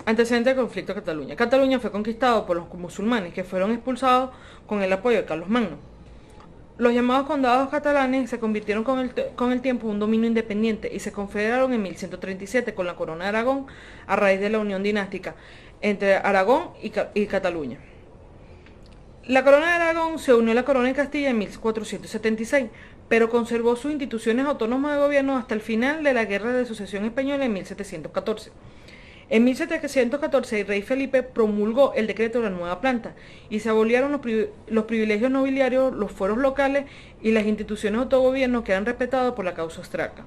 Antecedente del conflicto de Cataluña. Cataluña fue conquistado por los musulmanes que fueron expulsados con el apoyo de Carlos Magno. Los llamados condados catalanes se convirtieron con el tiempo en un dominio independiente y se confederaron en 1137 con la corona de Aragón a raíz de la unión dinástica entre Aragón y Cataluña. La corona de Aragón se unió a la corona de Castilla en 1476, pero conservó sus instituciones autónomas de gobierno hasta el final de la Guerra de Sucesión Española en 1714. En 1714 el rey Felipe promulgó el decreto de la nueva planta y se abolieron los privilegios nobiliarios, los fueros locales y las instituciones de autogobierno que eran respetados por la causa austriaca.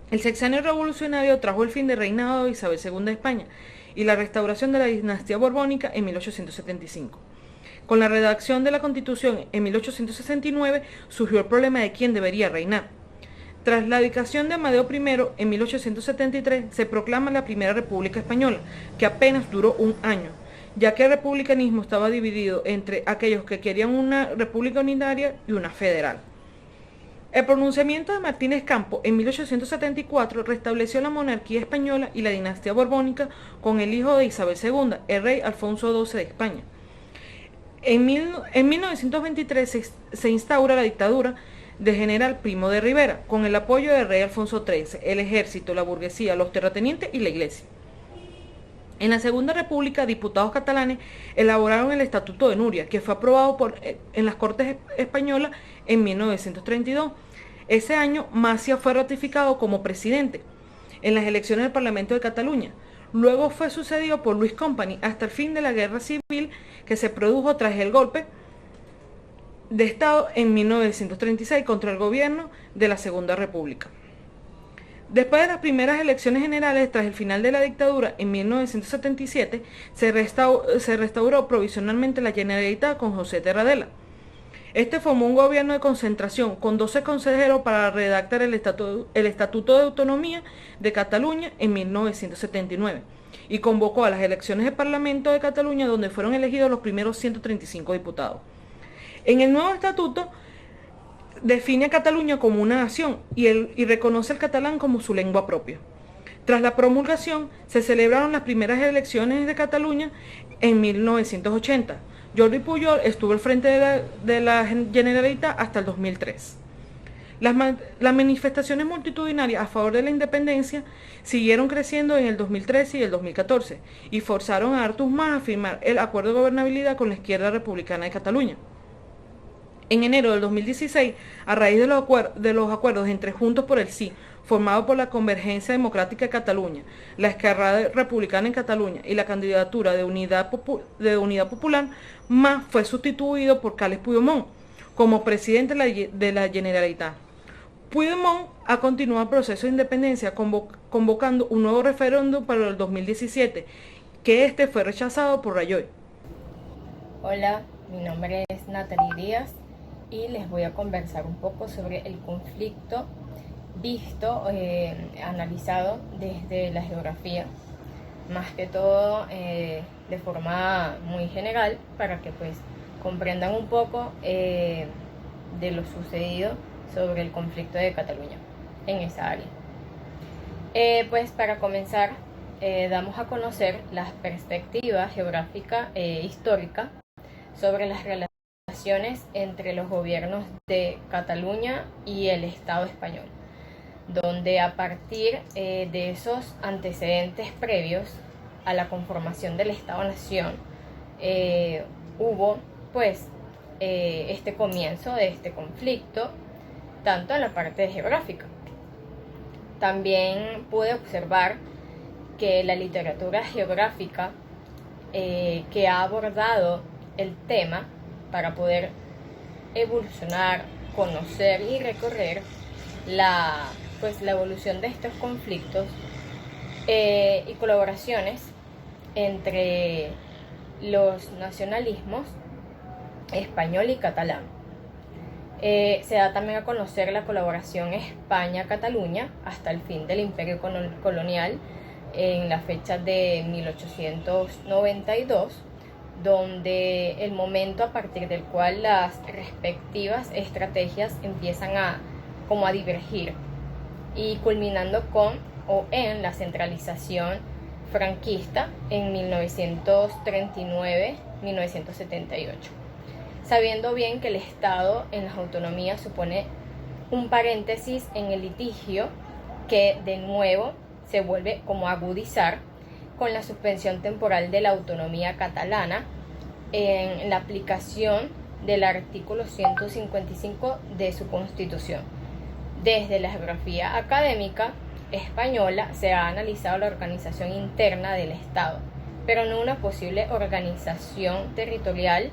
El sexenio revolucionario trajo el fin del reinado de Isabel II de España y la restauración de la dinastía borbónica en 1875. Con la redacción de la Constitución en 1869 surgió el problema de quién debería reinar. Tras la abdicación de Amadeo I en 1873 se proclama la Primera República Española, que apenas duró un año, ya que el republicanismo estaba dividido entre aquellos que querían una república unitaria y una federal. El pronunciamiento de Martínez Campo en 1874 restableció la monarquía española y la dinastía borbónica con el hijo de Isabel II, el rey Alfonso XII de España. En 1923 se instaura la dictadura de General Primo de Rivera, con el apoyo del rey Alfonso XIII, el ejército, la burguesía, los terratenientes y la iglesia. En la Segunda República, diputados catalanes elaboraron el Estatuto de Nuria, que fue aprobado en las Cortes Españolas en 1932. Ese año, Macia fue ratificado como presidente en las elecciones del Parlamento de Cataluña. Luego fue sucedido por Luis Companys hasta el fin de la guerra civil que se produjo tras el golpe de Estado en 1936 contra el gobierno de la Segunda República. Después de las primeras elecciones generales, tras el final de la dictadura, en 1977, se restauró provisionalmente la Generalitat con José Terradella. Este formó un gobierno de concentración con 12 consejeros para redactar el Estatuto de Autonomía de Cataluña en 1979 y convocó a las elecciones del Parlamento de Cataluña donde fueron elegidos los primeros 135 diputados. En el nuevo estatuto define a Cataluña como una nación y reconoce el catalán como su lengua propia. Tras la promulgación, se celebraron las primeras elecciones de Cataluña en 1980. Jordi Pujol estuvo al frente de la Generalitat hasta el 2003. Las manifestaciones multitudinarias a favor de la independencia siguieron creciendo en el 2013 y el 2014 y forzaron a Artur Mas a firmar el acuerdo de gobernabilidad con la izquierda republicana de Cataluña. En enero del 2016, a raíz de los acuerdos entre Juntos por el Sí, formado por la Convergencia Democrática de Cataluña, la Esquerra Republicana en Cataluña y la candidatura de Unidad Popular, Mas fue sustituido por Carles Puigdemont como presidente de la Generalitat. Puigdemont ha continuado el proceso de independencia convocando un nuevo referéndum para el 2017, que este fue rechazado por Rajoy. Hola, mi nombre es Natalie Díaz y les voy a conversar un poco sobre el conflicto visto, analizado desde la geografía, más que todo de forma muy general para que pues comprendan un poco de lo sucedido sobre el conflicto de Cataluña en esa área. Pues para comenzar, damos a conocer las perspectivas geográfica e histórica sobre las relaciones entre los gobiernos de Cataluña y el Estado español, donde a partir de esos antecedentes previos a la conformación del Estado-Nación hubo pues este comienzo de este conflicto, tanto en la parte geográfica. También pude observar que la literatura geográfica que ha abordado el tema para poder evolucionar, conocer y recorrer la evolución de estos conflictos y colaboraciones entre los nacionalismos español y catalán. Se da también a conocer la colaboración España-Cataluña hasta el fin del imperio colonial en la fecha de 1892, donde el momento a partir del cual las respectivas estrategias empiezan a divergir y culminando con o en la centralización franquista en 1939-1978, sabiendo bien que el Estado en las autonomías supone un paréntesis en el litigio que de nuevo se vuelve como a agudizar con la suspensión temporal de la autonomía catalana en la aplicación del artículo 155 de su Constitución. Desde la geografía académica española se ha analizado la organización interna del Estado, pero no una posible organización territorial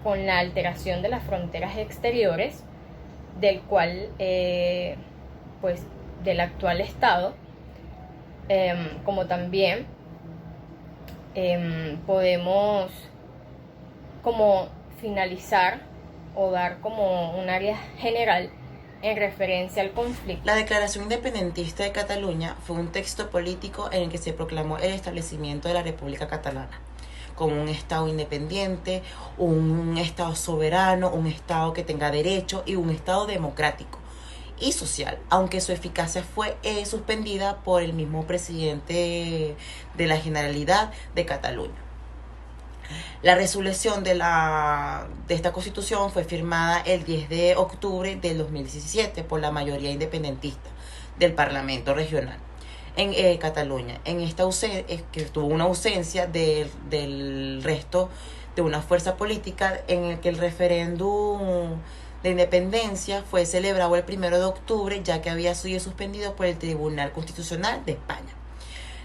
con la alteración de las fronteras exteriores del cual, pues, del actual Estado, como también podemos como finalizar o dar como un área general en referencia al conflicto. La Declaración Independentista de Cataluña fue un texto político en el que se proclamó el establecimiento de la República Catalana como un Estado independiente, un Estado soberano, un Estado que tenga derecho y un Estado democrático y social, aunque su eficacia fue suspendida por el mismo presidente de la Generalidad de Cataluña. La resolución de esta constitución fue firmada el 10 de octubre del 2017 por la mayoría independentista del Parlamento Regional en Cataluña. En esta que tuvo una ausencia del resto de una fuerza política, en el que el referéndum de independencia fue celebrado el 1 de octubre, ya que había sido suspendido por el Tribunal Constitucional de España.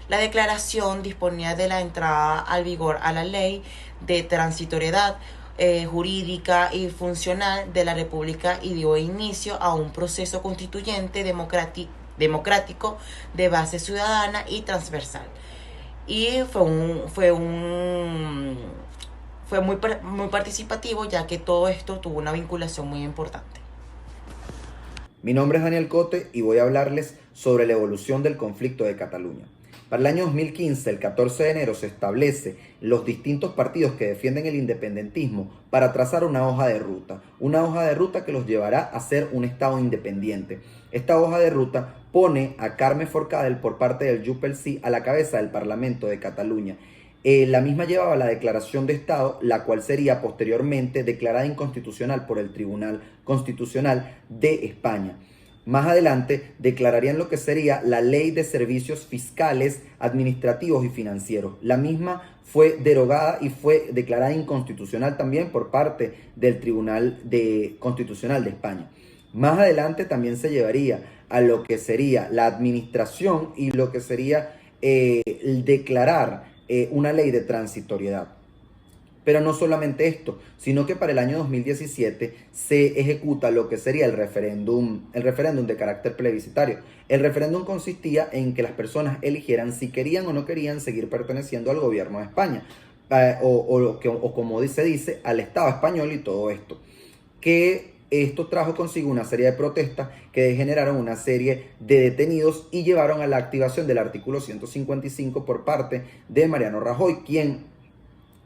La declaración disponía de la entrada al vigor a la ley de transitoriedad jurídica y funcional de la República y dio inicio a un proceso constituyente democrático de base ciudadana y transversal. Y fue muy participativo, ya que todo esto tuvo una vinculación muy importante. Mi nombre es Daniel Cote y voy a hablarles sobre la evolución del conflicto de Cataluña. Para el año 2015, el 14 de enero, se establece los distintos partidos que defienden el independentismo para trazar una hoja de ruta que los llevará a ser un Estado independiente. Esta hoja de ruta pone a Carme Forcadell por parte del Junts pel Sí a la cabeza del Parlamento de Cataluña. La misma llevaba la declaración de Estado, la cual sería posteriormente declarada inconstitucional por el Tribunal Constitucional de España. Más adelante declararían lo que sería la Ley de Servicios Fiscales, Administrativos y Financieros. La misma fue derogada y fue declarada inconstitucional también por parte del Tribunal Constitucional de España. Más adelante también se llevaría a lo que sería la administración y lo que sería el declarar una ley de transitoriedad. Pero no solamente esto, sino que para el año 2017 se ejecuta lo que sería el referéndum de carácter plebiscitario. El referéndum consistía en que las personas eligieran si querían o no querían seguir perteneciendo al gobierno de España, o como se dice, al Estado español y todo esto. Que esto trajo consigo una serie de protestas que generaron una serie de detenidos y llevaron a la activación del artículo 155 por parte de Mariano Rajoy, quien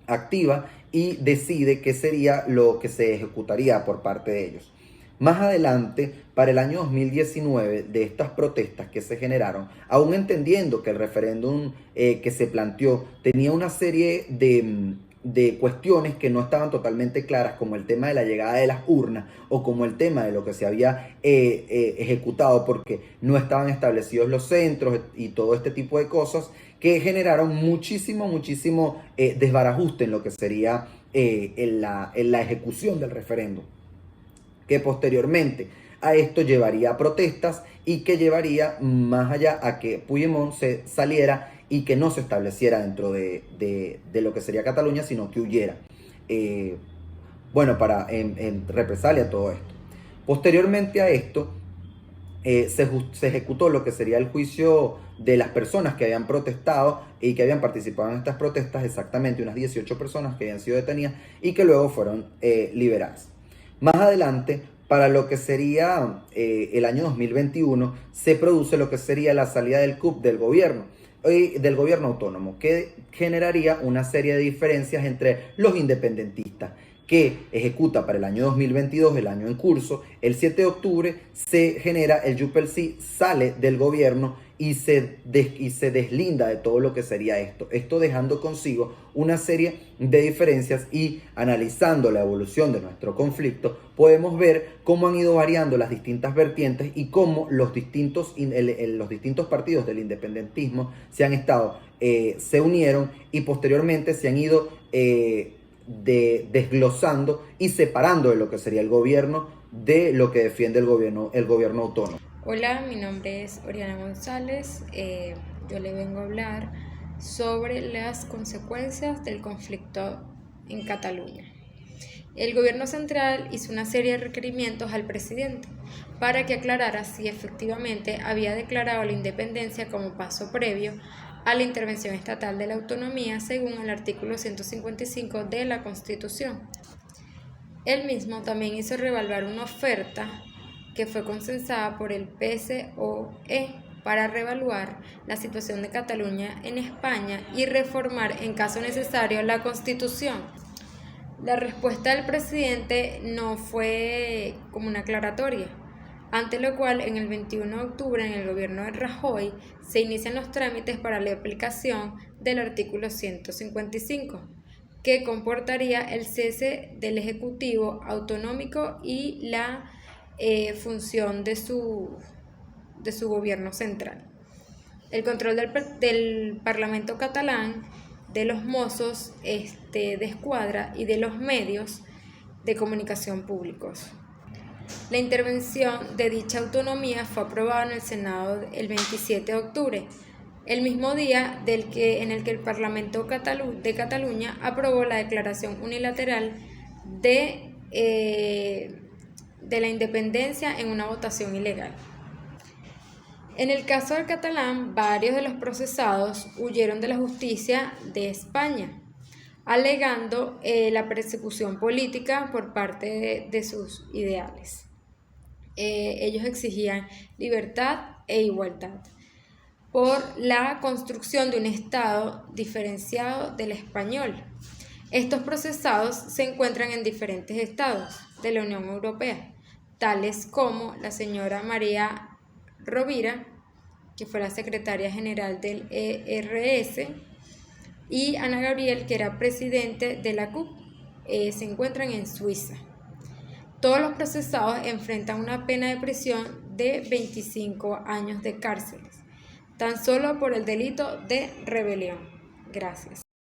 activa y decide qué sería lo que se ejecutaría por parte de ellos. Más adelante, para el año 2019, de estas protestas que se generaron, aún entendiendo que el referéndum que se planteó tenía una serie de cuestiones que no estaban totalmente claras, como el tema de la llegada de las urnas o como el tema de lo que se había ejecutado porque no estaban establecidos los centros y todo este tipo de cosas, que generaron muchísimo desbarajuste en lo que sería en la ejecución del referéndum, que posteriormente a esto llevaría a protestas y que llevaría más allá a que Puigdemont se saliera y que no se estableciera dentro de lo que sería Cataluña, sino que huyera, en represalia a todo esto. Posteriormente a esto, se ejecutó lo que sería el juicio de las personas que habían protestado y que habían participado en estas protestas, exactamente unas 18 personas que habían sido detenidas y que luego fueron liberadas. Más adelante, para lo que sería el año 2021, se produce lo que sería la salida del CUP del gobierno autónomo, que generaría una serie de diferencias entre los independentistas, que ejecuta para el año 2022, el año en curso. El 7 de octubre se genera, el Junts pel Sí sale del gobierno y se deslinda de todo lo que sería esto. Esto dejando consigo una serie de diferencias, y analizando la evolución de nuestro conflicto podemos ver cómo han ido variando las distintas vertientes y cómo los distintos partidos del independentismo se unieron y posteriormente se han ido desglosando y separando de lo que sería el gobierno de lo que defiende el gobierno autónomo. Hola, mi nombre es Oriana González. Yo le vengo a hablar sobre las consecuencias del conflicto en Cataluña. El gobierno central hizo una serie de requerimientos al presidente para que aclarara si efectivamente había declarado la independencia como paso previo a la intervención estatal de la autonomía según el artículo 155 de la Constitución. Él mismo también hizo revaluar una oferta que fue consensada por el PSOE para reevaluar la situación de Cataluña en España y reformar en caso necesario la Constitución. La respuesta del presidente no fue como una aclaratoria, ante lo cual en el 21 de octubre en el gobierno de Rajoy se inician los trámites para la aplicación del artículo 155, que comportaría el cese del Ejecutivo autonómico y la función de su gobierno central. El control del Parlamento catalán, de los Mossos de Escuadra y de los medios de comunicación públicos. La intervención de dicha autonomía fue aprobada en el Senado el 27 de octubre, el mismo día en el que el Parlamento de Cataluña aprobó la declaración unilateral de la independencia en una votación ilegal. En el caso del catalán, varios de los procesados huyeron de la justicia de España, alegando la persecución política por parte de sus ideales. Ellos exigían libertad e igualdad por la construcción de un Estado diferenciado del español. Estos procesados se encuentran en diferentes estados de la Unión Europea, tales como la señora María Rovira, que fue la secretaria general del ERS, y Ana Gabriel, que era presidente de la CUP, se encuentran en Suiza. Todos los procesados enfrentan una pena de prisión de 25 años de cárcel, tan solo por el delito de rebelión. Gracias.